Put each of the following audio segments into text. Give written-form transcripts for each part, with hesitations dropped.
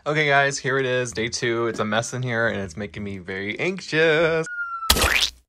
Okay guys, here it is, day 2. It's a mess in here and it's making me very anxious.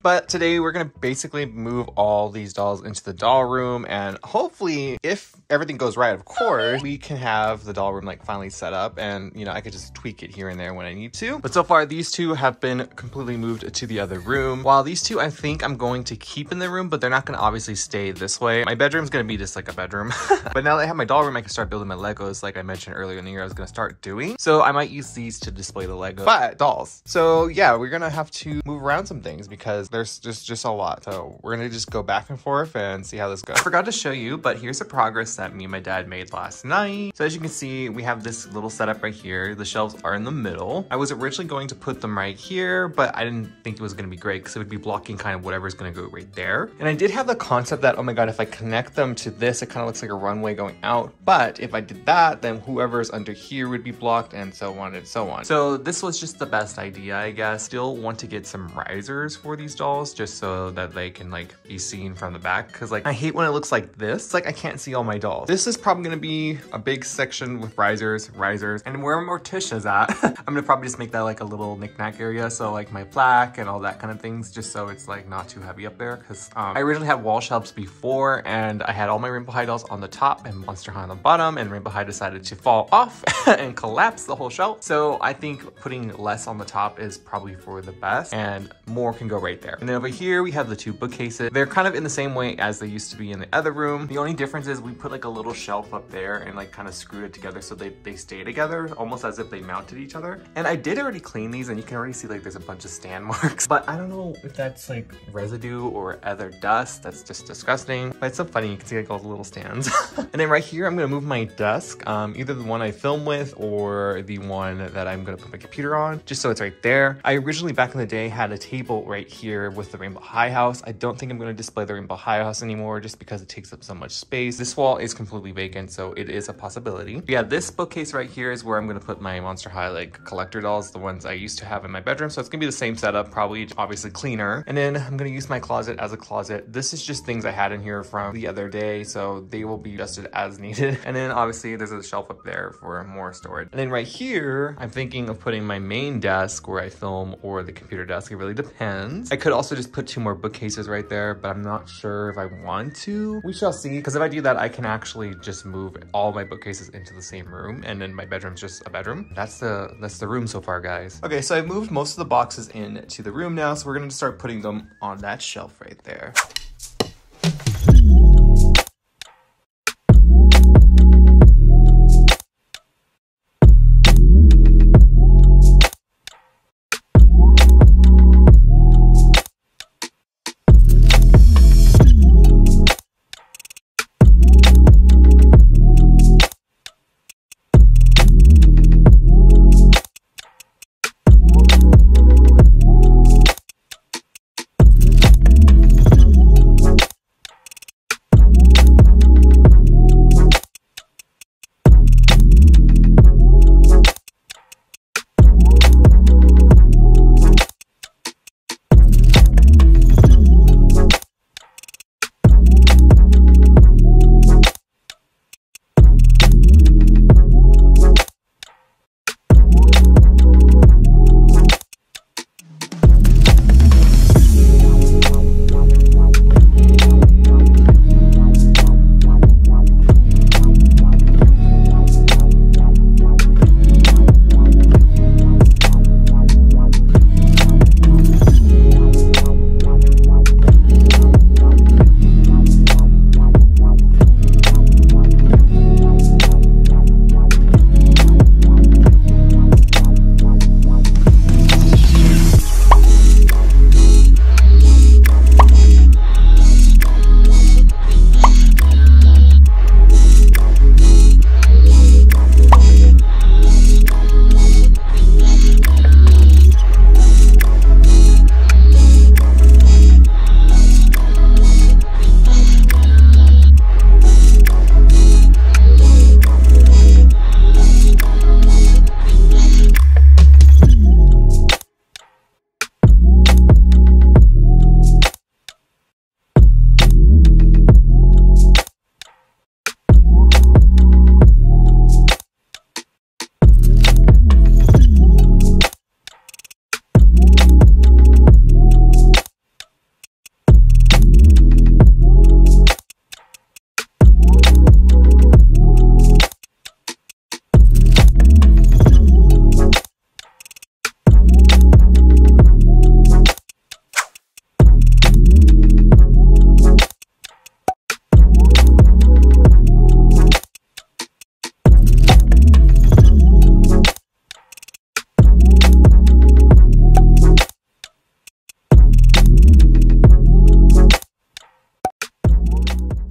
But today we're gonna basically move all these dolls into the doll room, and hopefully, if everything goes right, of course, we can have the doll room like finally set up, and you know, I could just tweak it here and there when I need to. But so far, these two have been completely moved to the other room. While these two I think I'm going to keep in the room, but they're not gonna obviously stay this way. My bedroom's gonna be just like a bedroom. But now that I have my doll room, I can start building my Legos like I mentioned earlier in the year I was gonna start doing. So I might use these to display the Legos, but dolls. So yeah, we're gonna have to move around some things because there's just a lot. So we're gonna just go back and forth and see how this goes. I forgot to show you, but here's the progress that me and my dad made last night. So as you can see, we have this little setup right here. The shelves are in the middle. I was originally going to put them right here, but I didn't think it was gonna be great because it would be blocking kind of whatever's gonna go right there. And I did have the concept that, oh my God, if I connect them to this, it kind of looks like a runway going out. But if I did that, then whoever's under here would be blocked, and so on and so on. So this was just the best idea, I guess. Still want to get some risers for these dolls just so that they can like be seen from the back, because like I hate when it looks like this. It's like I can't see all my dolls. This is probably gonna be a big section with risers, and where Morticia's at, I'm gonna probably just make that like a little knickknack area, so like my plaque and all that kind of things, just so it's like not too heavy up there. Because I originally had wall shelves before, and I had all my Rainbow High dolls on the top and Monster High on the bottom, and Rainbow High decided to fall off and collapse the whole shelf. So I think putting less on the top is probably for the best, and more can go right there. And then over here we have the two bookcases. They're kind of in the same way as they used to be in the other room. The only difference is we put like a little shelf up there and like kind of screwed it together so they stay together, almost as if they mounted each other. And I did already clean these, and you can already see like there's a bunch of stand marks, but I don't know if that's like residue or other dust. That's just disgusting, but it's so funny. You can see like all the little stands. And then right here, I'm gonna move my desk, either the one I film with or the one that I'm gonna put my computer on, just so it's right there. I originally back in the day had a table right here with the Rainbow High house. I don't think I'm going to display the Rainbow High house anymore just because it takes up so much space. This wall is completely vacant, so it is a possibility. But yeah, this bookcase right here is where I'm going to put my Monster High like collector dolls, the ones I used to have in my bedroom. So it's going to be the same setup, probably obviously cleaner. And then I'm going to use my closet as a closet. This is just things I had in here from the other day, so they will be adjusted as needed. And then obviously there's a shelf up there for more storage. And then right here, I'm thinking of putting my main desk where I film, or the computer desk. It really depends. I could also just put two more bookcases right there, but I'm not sure if I want to. We shall see, because if I do that, I can actually just move all my bookcases into the same room, and then my bedroom's just a bedroom. That's the room so far, guys. Okay, so I've moved most of the boxes into the room now, so we're gonna start putting them on that shelf right there.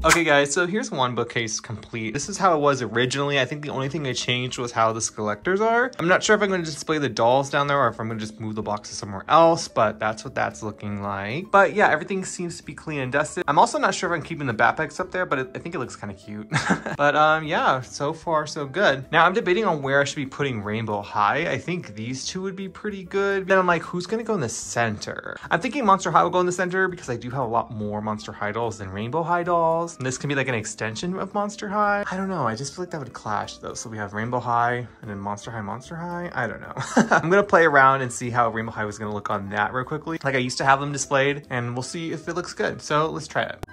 Okay guys, so here's one bookcase complete. This is how it was originally. I think the only thing I changed was how the collectors are. I'm not sure if I'm going to display the dolls down there or if I'm going to just move the boxes somewhere else, but that's what that's looking like. But yeah, everything seems to be clean and dusted. I'm also not sure if I'm keeping the backpacks up there, but I think it looks kind of cute. But yeah, so far so good. Now I'm debating on where I should be putting Rainbow High. I think these two would be pretty good. Then I'm like, who's going to go in the center? I'm thinking Monster High will go in the center because I do have a lot more Monster High dolls than Rainbow High dolls. And this can be like an extension of Monster High. I don't know. I just feel like that would clash though. So we have Rainbow High and then Monster High, Monster High. I don't know. I'm going to play around and see how Rainbow High was going to look on that real quickly. Like I used to have them displayed, and we'll see if it looks good. So let's try it.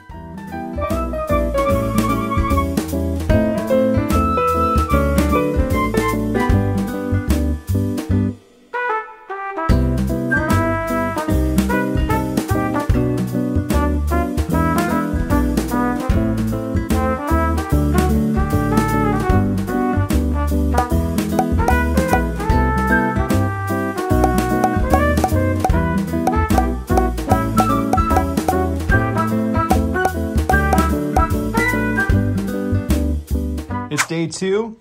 It's day 2,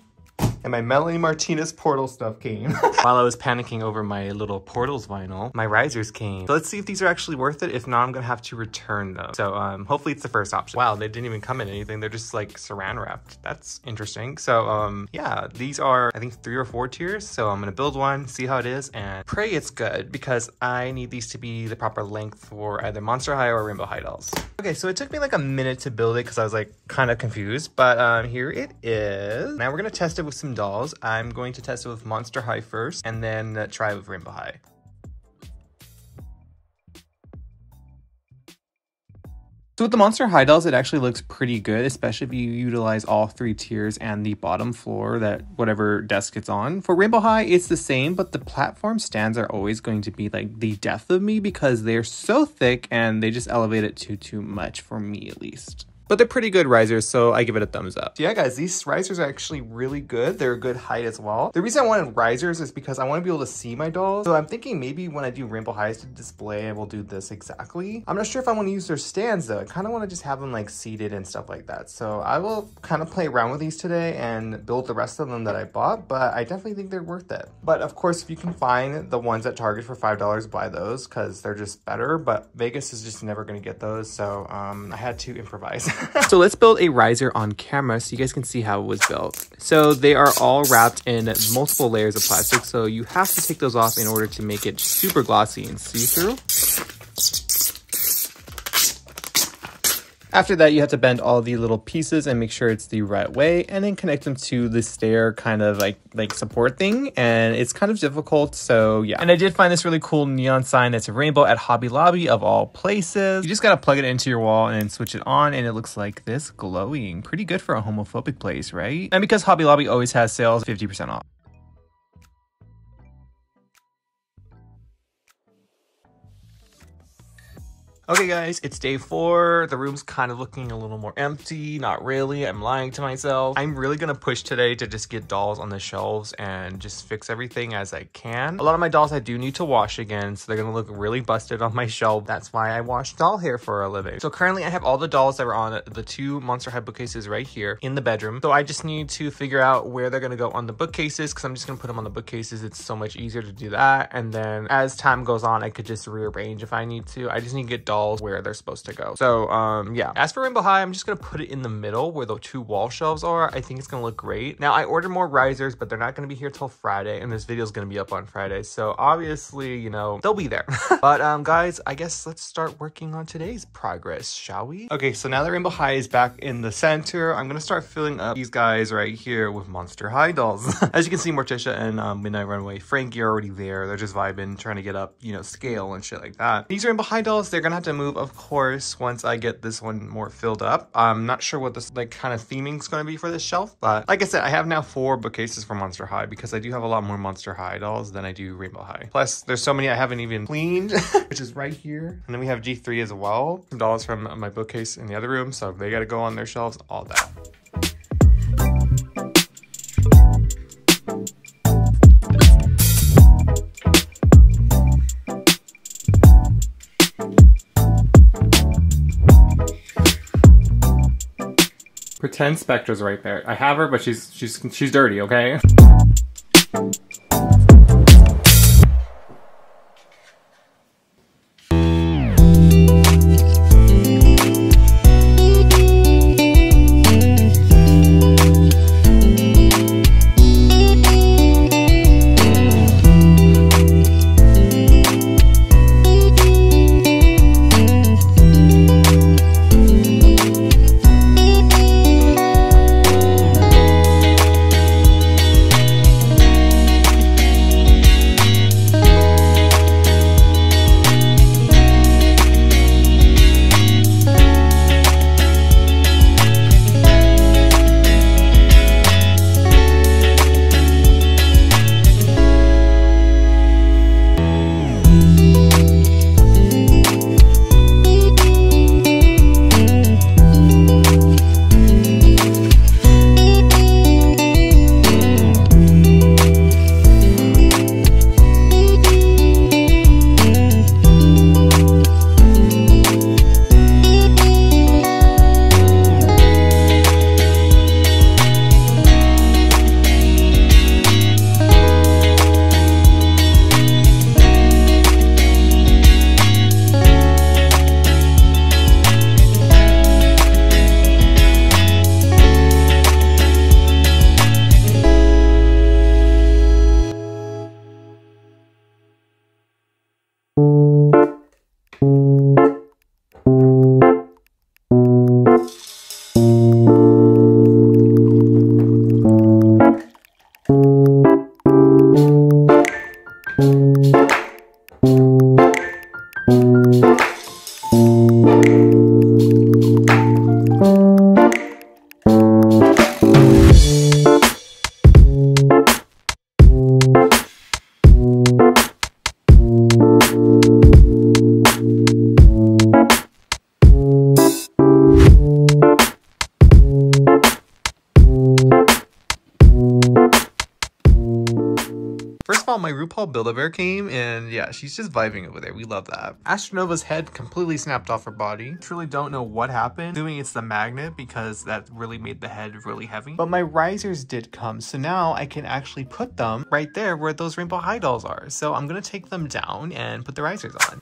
and my Melanie Martinez portal stuff came. While I was panicking over my little portals vinyl, my risers came. So let's see if these are actually worth it. If not, I'm gonna have to return them. So hopefully it's the first option. Wow, they didn't even come in anything. They're just like saran wrapped. That's interesting. So yeah, these are I think 3 or 4 tiers. So I'm gonna build one, see how it is, and pray it's good because I need these to be the proper length for either Monster High or Rainbow High dolls. Okay, so it took me like a minute to build it because I was like kind of confused, but here it is. Now we're gonna test it with some dolls. I'm going to test it with Monster High first and then try it with Rainbow High. So with the Monster High dolls, it actually looks pretty good, especially if you utilize all 3 tiers and the bottom floor that whatever desk it's on. For Rainbow High, it's the same, but the platform stands are always going to be like the death of me because they're so thick and they just elevate it too much for me at least. But they're pretty good risers, so I give it a thumbs up. So yeah, guys, these risers are actually really good. They're a good height as well. The reason I wanted risers is because I want to be able to see my dolls. So I'm thinking maybe when I do Rainbow Highs to display, I will do this exactly. I'm not sure if I want to use their stands though. I kind of want to just have them like seated and stuff like that. So I will kind of play around with these today and build the rest of them that I bought, but I definitely think they're worth it. But of course, if you can find the ones at Target for $5, buy those because they're just better. But Vegas is just never going to get those. So I had to improvise. So let's build a riser on camera so you guys can see how it was built. So they are all wrapped in multiple layers of plastic, so you have to take those off in order to make it super glossy and see-through. After that, you have to bend all the little pieces and make sure it's the right way, and then connect them to the stair kind of like support thing. And it's kind of difficult, so yeah. And I did find this really cool neon sign that's a rainbow at Hobby Lobby of all places. You just gotta plug it into your wall and then switch it on, and it looks like this, glowing. Pretty good for a homophobic place, right? And because Hobby Lobby always has sales, 50% off. Okay guys, it's day 4. The room's kind of looking a little more empty. Not really, I'm lying to myself. I'm really gonna push today to just get dolls on the shelves and just fix everything as I can. A lot of my dolls I do need to wash again, so they're gonna look really busted on my shelf. That's why I wash doll hair for a living. So currently I have all the dolls that were on the 2 Monster High bookcases right here in the bedroom. So I just need to figure out where they're gonna go on the bookcases because I'm just gonna put them on the bookcases. It's so much easier to do that. And then as time goes on, I could just rearrange if I need to. I just need to get dolls where they're supposed to go. So yeah, as for Rainbow High, I'm just gonna put it in the middle where the 2 wall shelves are. I think it's gonna look great. Now I ordered more risers, but they're not gonna be here till Friday, and this video is gonna be up on Friday, so obviously, you know, they'll be there. But guys, I guess let's start working on today's progress, shall we? Okay, so now that Rainbow High is back in the center, I'm gonna start filling up these guys right here with Monster High dolls. As you can see, Morticia and Midnight Runaway Frankie are already there. They're just vibing, trying to get up, you know, scale and shit like that. These Rainbow High dolls, they're gonna have to move, of course, once I get this one more filled up. I'm not sure what this like kind of theming is going to be for this shelf, but like I said, I have now 4 bookcases for Monster High because I do have a lot more Monster High dolls than I do Rainbow High. Plus, there's so many I haven't even cleaned, which is right here. And then we have G3 as well. Some dolls from my bookcase in the other room, so they got to go on their shelves, all that. Pretend Spectra's right there. I have her, but she's dirty, okay? First of all, my RuPaul Build-A-Bear came, and yeah, she's just vibing over there. We love that. Astronova's head completely snapped off her body. Truly don't know what happened. Assuming it's the magnet, because that really made the head really heavy. But my risers did come, so now I can actually put them right there where those Rainbow High dolls are. So I'm gonna take them down and put the risers on.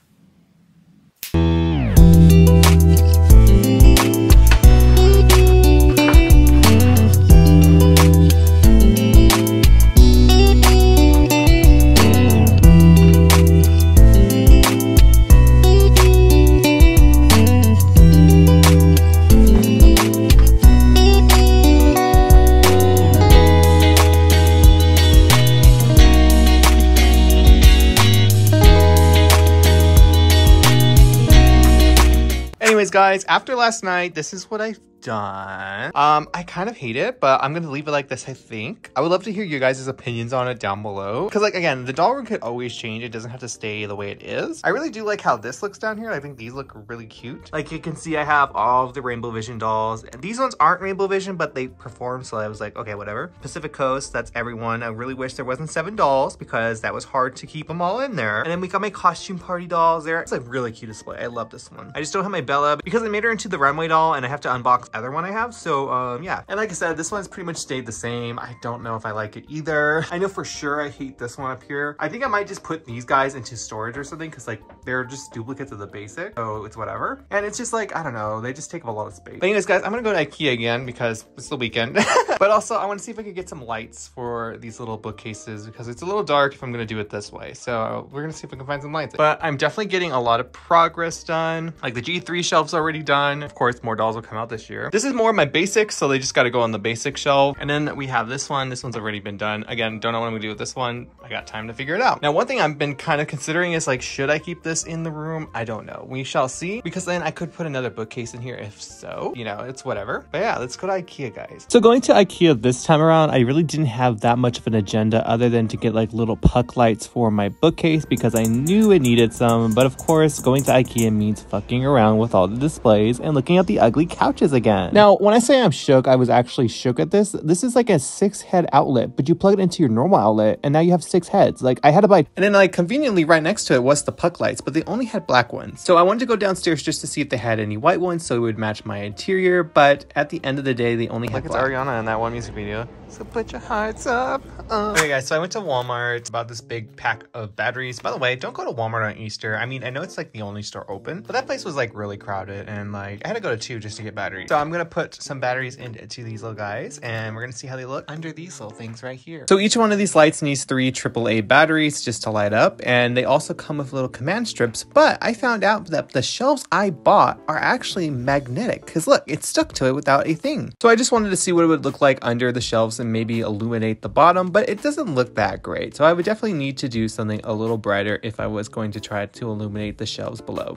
Anyways, guys, after last night, this is what I've done. I kind of hate it, but I'm gonna leave it like this, I think. I would love to hear your guys' opinions on it down below. Because, like, again, the doll room could always change. It doesn't have to stay the way it is. I really do like how this looks down here. I think these look really cute. Like, you can see I have all of the Rainbow Vision dolls. And these ones aren't Rainbow Vision, but they perform, so I was like, okay, whatever. Pacific Coast, that's everyone. I really wish there wasn't 7 dolls because that was hard to keep them all in there. And then we got my costume party dolls there. It's a really cute display. I love this one. I just don't have my Bella because I made her into the runway doll and I have to unbox the other one I have. So, yeah. And like I said, this one's pretty much stayed the same. I don't know if I like it either. I know for sure I hate this one up here. I think I might just put these guys into storage or something because, like, they're just duplicates of the basic. So it's whatever. And it's just like, I don't know. They just take up a lot of space. But anyways, guys, I'm gonna go to IKEA again because it's the weekend. But also, I want to see if I could get some lights for these little bookcases because it's a little dark if I'm gonna do it this way. So we're gonna see if we can find some lights. But I'm definitely getting a lot of progress done. Like, the G3 shelf's already done. Of course, more dolls will come out this year. This is more of my basics, so they just got to go on the basic shelf. And then we have this one. This one's already been done. Again, don't know what I'm gonna do with this one. I got time to figure it out. Now, one thing I've been kind of considering is, like, should I keep this in the room? I don't know. We shall see, because then I could put another bookcase in here if so. You know, it's whatever. But yeah, let's go to IKEA, guys. So going to IKEA this time around, I really didn't have that much of an agenda other than to get, like, little puck lights for my bookcase because I knew it needed some. But of course, going to IKEA means fucking around with all the displays and looking at the ugly couches again. again. Now, when I say I'm shook, I was actually shook at this. This is like a 6-head outlet, but you plug it into your normal outlet and now you have 6 heads. Like I had to buy, and then like conveniently right next to it was the puck lights, but they only had black ones. So I wanted to go downstairs just to see if they had any white ones so it would match my interior, but at the end of the day, they only had black. It's Ariana in that one music video. So put your hearts up. Okay guys, so I went to Walmart, bought this big pack of batteries. By the way, don't go to Walmart on Easter. I mean, I know it's like the only store open, but that place was like really crowded and like I had to go to 2 just to get batteries. So I'm gonna put some batteries into these little guys and we're gonna see how they look under these little things right here. So each one of these lights needs 3 AAA batteries just to light up, and they also come with little command strips, but I found out that the shelves I bought are actually magnetic because look, it stuck to it without a thing. So I just wanted to see what it would look like under the shelves and maybe illuminate the bottom, but it doesn't look that great. So I would definitely need to do something a little brighter if I was going to try to illuminate the shelves below.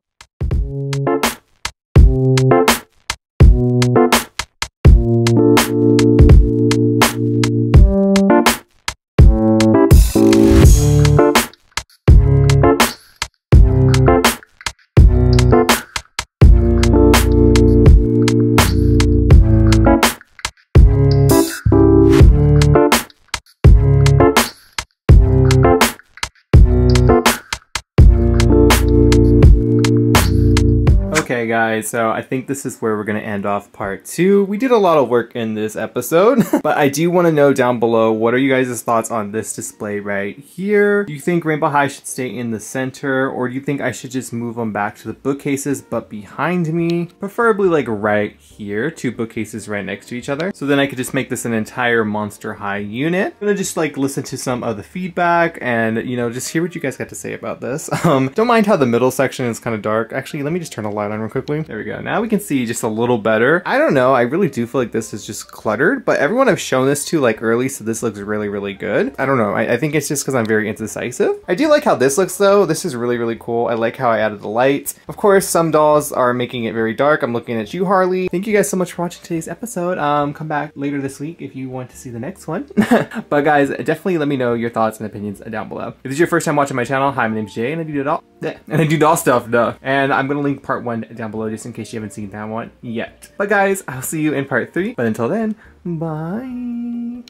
Okay guys, so I think this is where we're going to end off part 2. We did a lot of work in this episode, but I do want to know down below, what are you guys' thoughts on this display right here? Do you think Rainbow High should stay in the center, or do you think I should just move them back to the bookcases but behind me? Preferably like right here, 2 bookcases right next to each other. So then I could just make this an entire Monster High unit. I'm gonna just like listen to some of the feedback and, you know, just hear what you guys got to say about this. Don't mind how the middle section is kind of dark. Actually, let me just turn a light on real quickly. There we go. Now we can see just a little better. I don't know. I really do feel like this is just cluttered, but everyone I've shown this to like early, so this looks really, really good. I don't know. I think it's just because I'm very indecisive. I do like how this looks though. This is really, really cool. I like how I added the lights. Of course, some dolls are making it very dark. I'm looking at you, Harley. Thank you guys so much for watching today's episode. Come back later this week if you want to see the next one. But guys, definitely let me know your thoughts and opinions down below. If this is your first time watching my channel, hi, my name's Jay, and I do doll stuff, duh. And I'm gonna link part 1 down below just in case you haven't seen that one yet. But guys, I'll see you in part 3. But until then, bye.